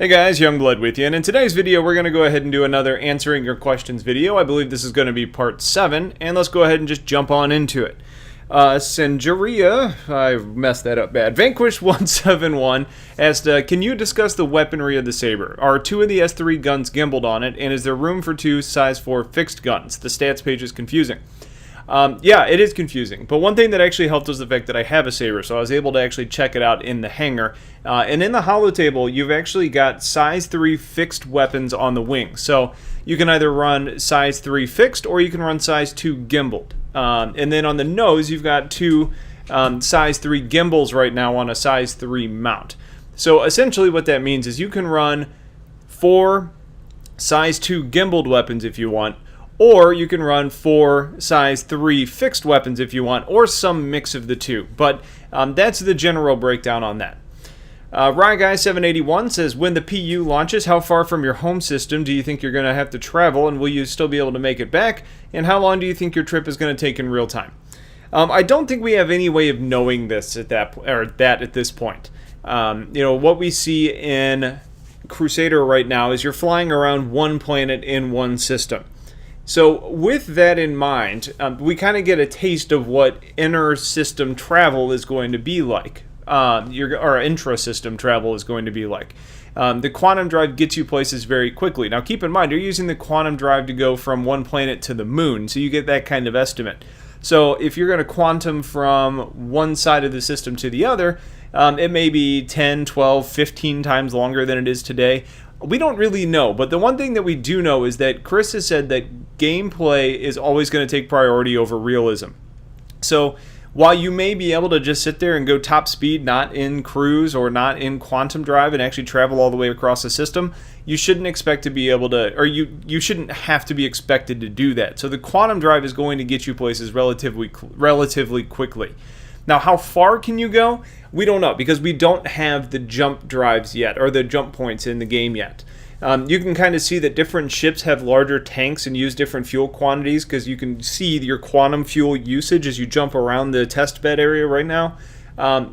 Hey guys, Youngblood with you, and in today's video we're going to go ahead and do another answering your questions video. I believe this is going to be part 7, and let's go ahead and just jump on into it. Sanjaria, I messed that up bad, Vanquish171 asked, can you discuss the weaponry of the Saber? Are 2 of the S3 guns gimbaled on it, and is there room for 2 size 4 fixed guns? The stats page is confusing. Yeah, it is confusing, but one thing that actually helped was the fact that I have a Saber, so I was able to actually check it out in the hangar. And in the holo table, you've actually got size 3 fixed weapons on the wing. So you can either run size 3 fixed, or you can run size 2 gimbaled. And then on the nose, you've got 2 size 3 gimbals right now on a size 3 mount. So essentially what that means is you can run 4 size 2 gimbaled weapons if you want, or you can run 4 size 3 fixed weapons if you want, or some mix of the two. But that's the general breakdown on that. Ryguy781 says, when the PU launches, how far from your home system do you think you're going to have to travel, and will you still be able to make it back? And how long do you think your trip is going to take in real time? I don't think we have any way of knowing this at at this point. What we see in Crusader right now is you're flying around one planet in one system. So with that in mind, we kind of get a taste of what inter-system travel is going to be like, or intra-system travel is going to be like. The quantum drive gets you places very quickly. Now keep in mind, you're using the quantum drive to go from one planet to the moon, so you get that kind of estimate. So if you're going to quantum from one side of the system to the other, it may be 10, 12, 15 times longer than it is today. We don't really know, but the one thing that we do know is that Chris has said that gameplay is always going to take priority over realism. So while you may be able to just sit there and go top speed, not in cruise or not in quantum drive, and actually travel all the way across the system, you shouldn't expect to be able to, or you shouldn't have to be expected to do that. So the quantum drive is going to get you places relatively quickly. Now, how far can you go? We don't know, because we don't have the jump drives yet, or the jump points in the game yet. You can kind of see that different ships have larger tanks and use different fuel quantities, because you can see your quantum fuel usage as you jump around the test bed area right now.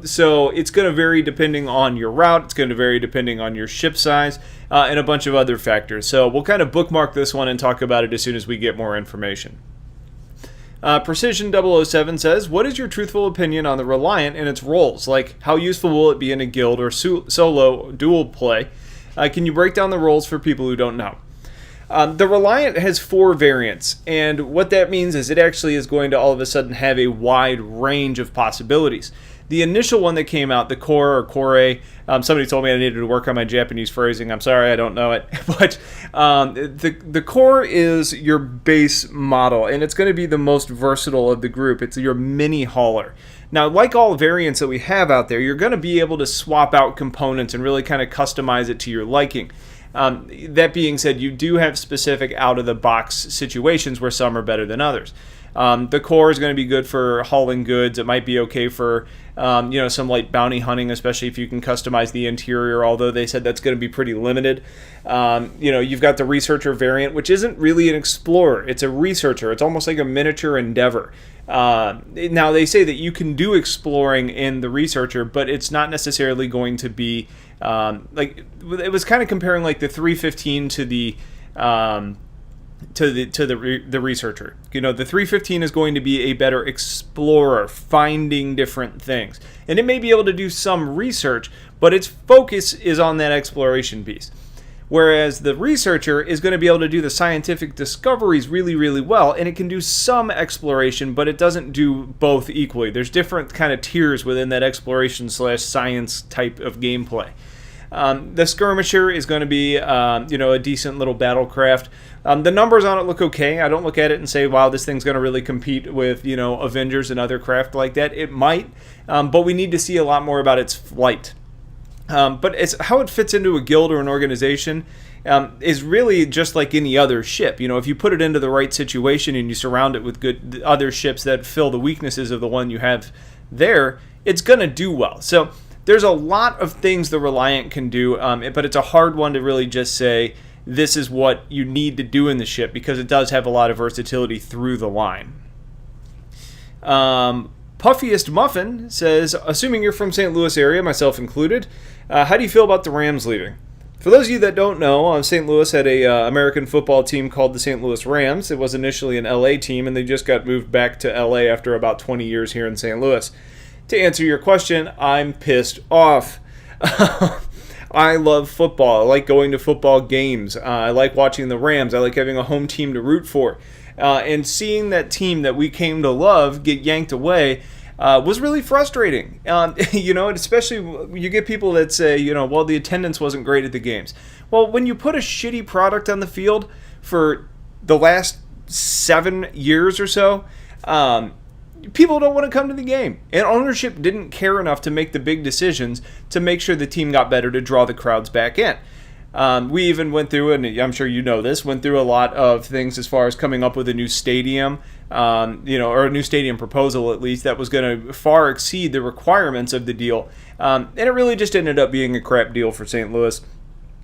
So it's going to vary depending on your route, it's going to vary depending on your ship size, and a bunch of other factors. So we'll kind of bookmark this one and talk about it as soon as we get more information. Precision007 says, what is your truthful opinion on the Reliant and its roles? Like, how useful will it be in a guild or solo dual play? Can you break down the roles for people who don't know? The Reliant has 4 variants, and what that means is it actually is going to all of a sudden have a wide range of possibilities. The initial one that came out, the Core or Core, somebody told me I needed to work on my Japanese phrasing. I'm sorry, I don't know it. But the Core is your base model, and it's going to be the most versatile of the group. It's your mini hauler. Now, like all variants that we have out there, you're going to be able to swap out components and really kind of customize it to your liking. That being said, you do have specific out-of-the-box situations where some are better than others. The Core is going to be good for hauling goods. It might be okay for some light bounty hunting, especially if you can customize the interior, although they said that's going to be pretty limited. You've got the Researcher variant, which isn't really an explorer. It's a researcher. It's almost like a miniature Endeavor. Now, they say that you can do exploring in the Researcher, but it's not necessarily going to be it was kind of comparing like the 315 to the Researcher. The 315 is going to be a better explorer, finding different things, and it may be able to do some research, but its focus is on that exploration piece. Whereas the Researcher is going to be able to do the scientific discoveries really, really well, and it can do some exploration, but it doesn't do both equally. There's different kind of tiers within that exploration/science type of gameplay. The Skirmisher is going to be, a decent little battlecraft. The numbers on it look okay. I don't look at it and say, wow, this thing's going to really compete with, Avengers and other craft like that. It might, but we need to see a lot more about its flight. But it's how it fits into a guild or an organization is really just like any other ship. If you put it into the right situation and you surround it with good other ships that fill the weaknesses of the one you have there, it's going to do well. So there's a lot of things the Reliant can do, but it's a hard one to really just say this is what you need to do in the ship, because it does have a lot of versatility through the line. Puffiest Muffin says, assuming you're from St. Louis area, myself included, how do you feel about the Rams leaving? For those of you that don't know, St. Louis had a American football team called the St. Louis Rams. It was initially an LA team, and they just got moved back to LA after about 20 years here in St. Louis. To answer your question, I'm pissed off. I love football. I like going to football games. I like watching the Rams. I like having a home team to root for. And seeing that team that we came to love get yanked away was really frustrating. Especially you get people that say, well, the attendance wasn't great at the games. Well, when you put a shitty product on the field for the last 7 years or so, people don't want to come to the game. And ownership didn't care enough to make the big decisions to make sure the team got better to draw the crowds back in. We even went through, and I'm sure you know this, went through a lot of things as far as coming up with a new stadium, or a new stadium proposal at least, that was going to far exceed the requirements of the deal. And it really just ended up being a crap deal for St. Louis.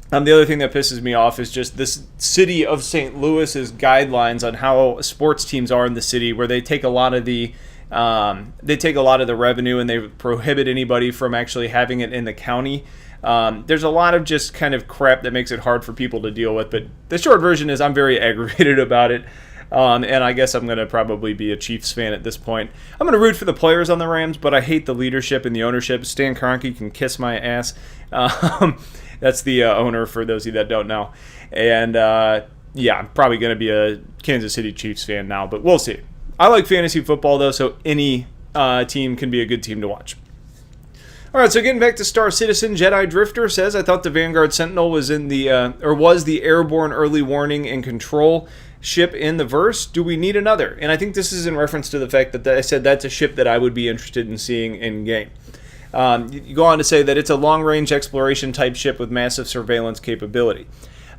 The other thing that pisses me off is just this city of St. Louis's guidelines on how sports teams are in the city, where they take a lot of the revenue and they prohibit anybody from actually having it in the county. There's a lot of just kind of crap that makes it hard for people to deal with, but the short version is I'm very aggravated about it, and I guess I'm going to probably be a Chiefs fan at this point. I'm going to root for the players on the Rams, but I hate the leadership and the ownership. Stan Kroenke can kiss my ass. That's the owner, for those of you that don't know. And I'm probably going to be a Kansas City Chiefs fan now, but we'll see. I like fantasy football, though, so any team can be a good team to watch. All right, so getting back to Star Citizen, Jedi Drifter says, I thought the Vanguard Sentinel was was the airborne early warning and control ship in the verse. Do we need another? And I think this is in reference to the fact that I said that's a ship that I would be interested in seeing in game. You go on to say that it's a long-range exploration type ship with massive surveillance capability.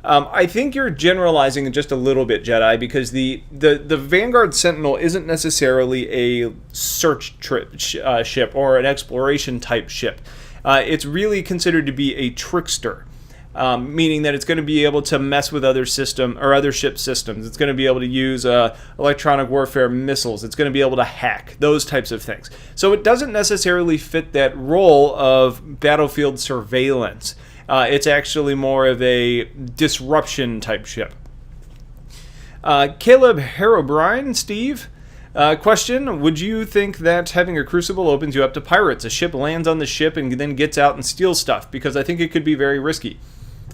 I think you're generalizing just a little bit, Jedi, because the Vanguard Sentinel isn't necessarily a search ship or an exploration type ship. It's really considered to be a trickster, meaning that it's going to be able to mess with other ship systems. It's going to be able to use electronic warfare missiles. It's going to be able to hack, those types of things. So it doesn't necessarily fit that role of battlefield surveillance. It's actually more of a disruption type ship. Caleb Herobrine, Steve, question, would you think that having a crucible opens you up to pirates? A ship lands on the ship and then gets out and steals stuff, because I think it could be very risky.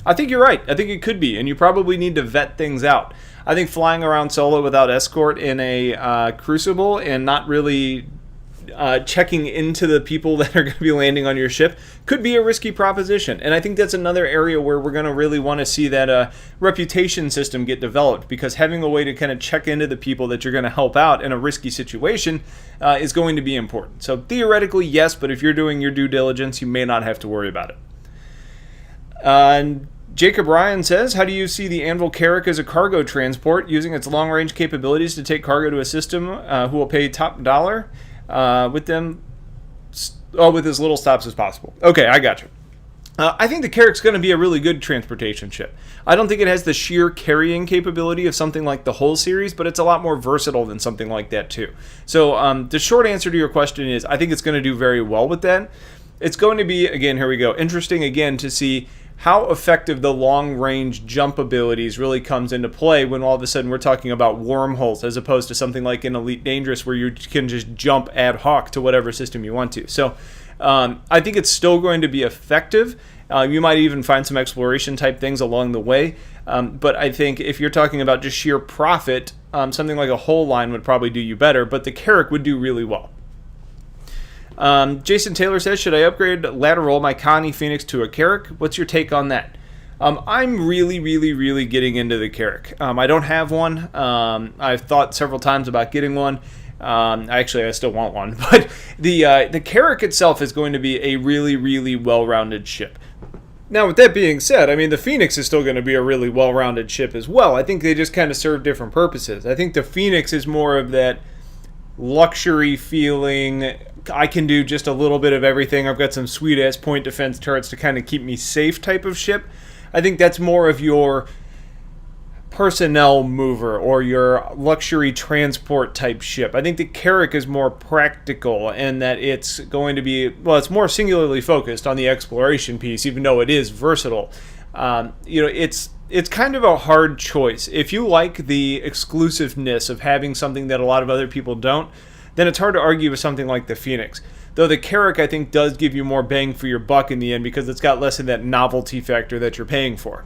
I think you're right. I think it could be, and you probably need to vet things out. I think flying around solo without escort in a crucible and not really checking into the people that are going to be landing on your ship could be a risky proposition. And I think that's another area where we're going to really want to see that reputation system get developed, because having a way to kind of check into the people that you're going to help out in a risky situation is going to be important. So theoretically, yes, but if you're doing your due diligence, you may not have to worry about it. Jacob Ryan says, how do you see the Anvil Carrack as a cargo transport, using its long-range capabilities to take cargo to a system who will pay top dollar with as little stops as possible? Okay, I got you. I think the Carrack's going to be a really good transportation ship. I don't think it has the sheer carrying capability of something like the Hull series, but it's a lot more versatile than something like that too. So the short answer to your question is I think it's going to do very well with that. It's going to be, again, here we go, interesting again to see how effective the long-range jump abilities really comes into play when all of a sudden we're talking about wormholes as opposed to something like in Elite Dangerous where you can just jump ad hoc to whatever system you want to. So I think it's still going to be effective. You might even find some exploration type things along the way. But I think if you're talking about just sheer profit, something like a Hull line would probably do you better, but the Carrack would do really well. Jason Taylor says, should I upgrade lateral my Connie Phoenix to a Carrack? What's your take on that? I'm really getting into the Carrack. I don't have one. I've thought several times about getting one. Actually, I still want one. But the Carrack itself is going to be a really well-rounded ship. Now, with that being said, I mean, the Phoenix is still going to be a really well-rounded ship as well. I think they just kind of serve different purposes. I think the Phoenix is more of that luxury feeling. I can do just a little bit of everything. I've got some sweet-ass point defense turrets to kind of keep me safe type of ship. I think that's more of your personnel mover or your luxury transport type ship. I think the Carrack is more practical in that it's going to be, well, it's more singularly focused on the exploration piece, even though it is versatile. It's kind of a hard choice. If you like the exclusiveness of having something that a lot of other people don't, then it's hard to argue with something like the Phoenix. Though the Carrack, I think, does give you more bang for your buck in the end because it's got less of that novelty factor that you're paying for.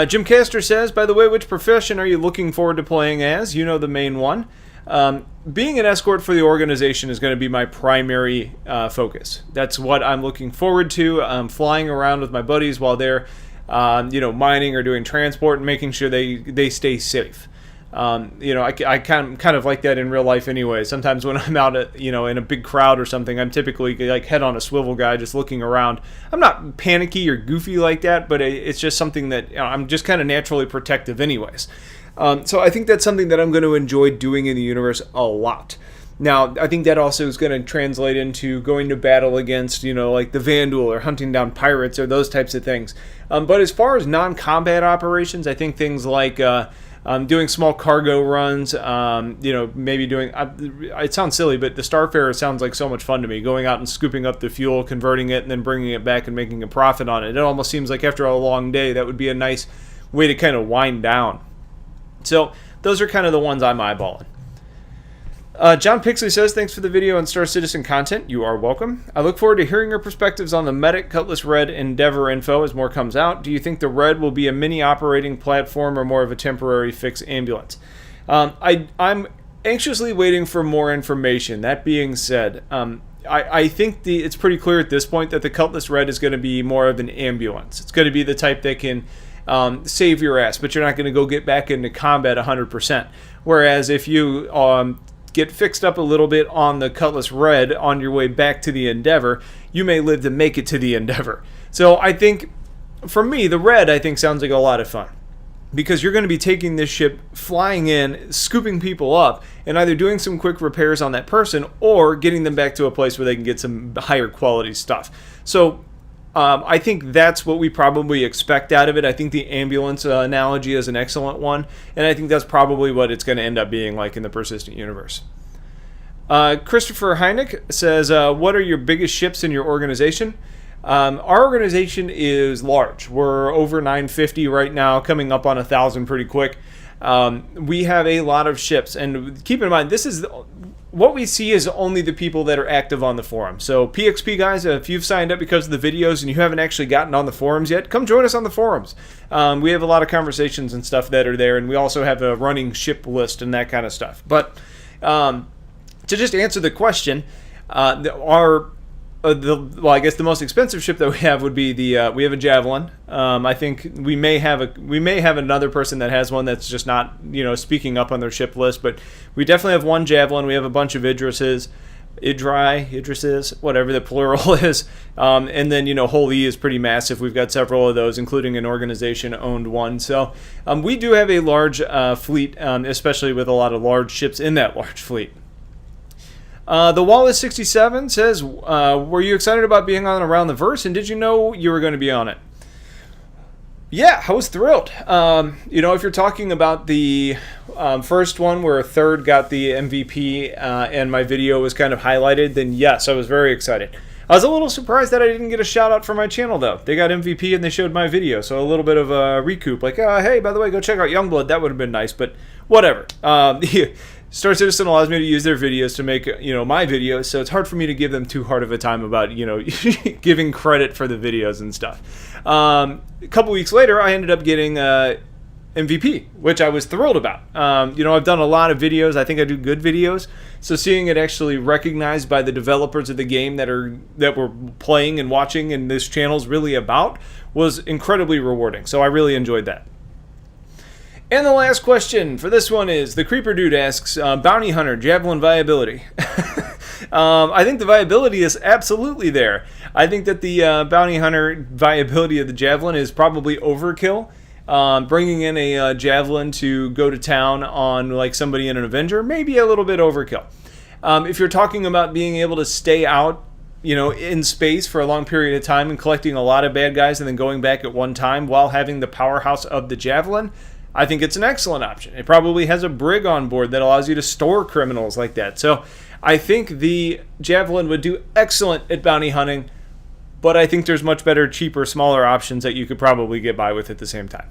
Jim Castor says, by the way, which profession are you looking forward to playing as? You know, the main one. Being an escort for the organization is going to be my primary focus. That's what I'm looking forward to. Flying around with my buddies while they're mining or doing transport and making sure they stay safe. I kind of like that in real life anyway. Sometimes when I'm out at, in a big crowd or something, I'm typically like head on a swivel guy just looking around. I'm not panicky or goofy like that, but it's just something that I'm just kind of naturally protective anyways. So I think that's something that I'm going to enjoy doing in the universe a lot. Now, I think that also is going to translate into going to battle against, like the Vandal or hunting down pirates or those types of things. But as far as non-combat operations, I think things like doing small cargo runs, maybe doing, it sounds silly, but the Starfarer sounds like so much fun to me. Going out and scooping up the fuel, converting it, and then bringing it back and making a profit on it. It almost seems like after a long day, that would be a nice way to kind of wind down. So those are kind of the ones I'm eyeballing. John Pixley says, thanks for the video and Star Citizen content. You are welcome. I look forward to hearing your perspectives on the Medic, Cutlass Red, Endeavor info as more comes out. Do you think the Red will be a mini operating platform or more of a temporary fix ambulance? I'm anxiously waiting for more information. That being said, I think it's pretty clear at this point that the Cutlass Red is going to be more of an ambulance. It's going to be the type that can save your ass, but you're not going to go get back into combat 100%. Whereas if you get fixed up a little bit on the Cutlass Red on your way back to the Endeavor, you may live to make it to the Endeavor. So I think, for me, the Red, I think, sounds like a lot of fun. Because you're going to be taking this ship, flying in, scooping people up, and either doing some quick repairs on that person or getting them back to a place where they can get some higher quality stuff. So I think that's what we probably expect out of it. I think the ambulance analogy is an excellent one, and I think that's probably what it's going to end up being like in the persistent universe. Christopher Heineck says, what are your biggest ships in your organization? Our organization is large. We're over 950 right now, coming up on 1,000 pretty quick. We have a lot of ships, and keep in mind, this is what we see is only the people that are active on the forum. So PXP guys, if you've signed up because of the videos and you haven't actually gotten on the forums yet, come join us on the forums. We have a lot of conversations and stuff that are there, and we also have a running ship list and that kind of stuff. But to just answer the question, I guess the most expensive ship that we have would be we have a Javelin. I think we may have another person that has one that's just not speaking up on their ship list, but we definitely have one Javelin. We have a bunch of Idrises, whatever the plural is, and then Whole E is pretty massive. We've got several of those, including an organization-owned one. So we do have a large fleet, especially with a lot of large ships in that large fleet. The Wallace 67 says, were you excited about being on Around the Verse, and did you know you were going to be on it? Yeah, I was thrilled. If you're talking about the first one where a third got the MVP and my video was kind of highlighted, then yes, I was very excited. I was a little surprised that I didn't get a shout out for my channel, though. They got MVP and they showed my video, so a little bit of a recoup. Like, hey, by the way, go check out Youngblood. That would have been nice, but whatever. Star Citizen allows me to use their videos to make my videos, so it's hard for me to give them too hard of a time about giving credit for the videos and stuff. A couple weeks later, I ended up getting MVP, which I was thrilled about. I've done a lot of videos. I think I do good videos, so seeing it actually recognized by the developers of the game that were playing and watching, and this channel's really about, was incredibly rewarding. So I really enjoyed that. And the last question for this one is, the Creeper Dude asks, Bounty Hunter, Javelin viability. I think the viability is absolutely there. I think that the Bounty Hunter viability of the Javelin is probably overkill. Bringing in a Javelin to go to town on like somebody in an Avenger, maybe a little bit overkill. If you're talking about being able to stay out in space for a long period of time and collecting a lot of bad guys and then going back at one time while having the powerhouse of the Javelin, I think it's an excellent option. It probably has a brig on board that allows you to store criminals like that. So I think the Javelin would do excellent at bounty hunting, but I think there's much better, cheaper, smaller options that you could probably get by with at the same time.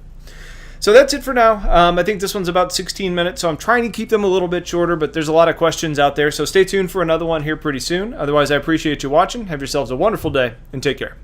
So that's it for now. I think this one's about 16 minutes, so I'm trying to keep them a little bit shorter, but there's a lot of questions out there, so stay tuned for another one here pretty soon. Otherwise, I appreciate you watching. Have yourselves a wonderful day, and take care.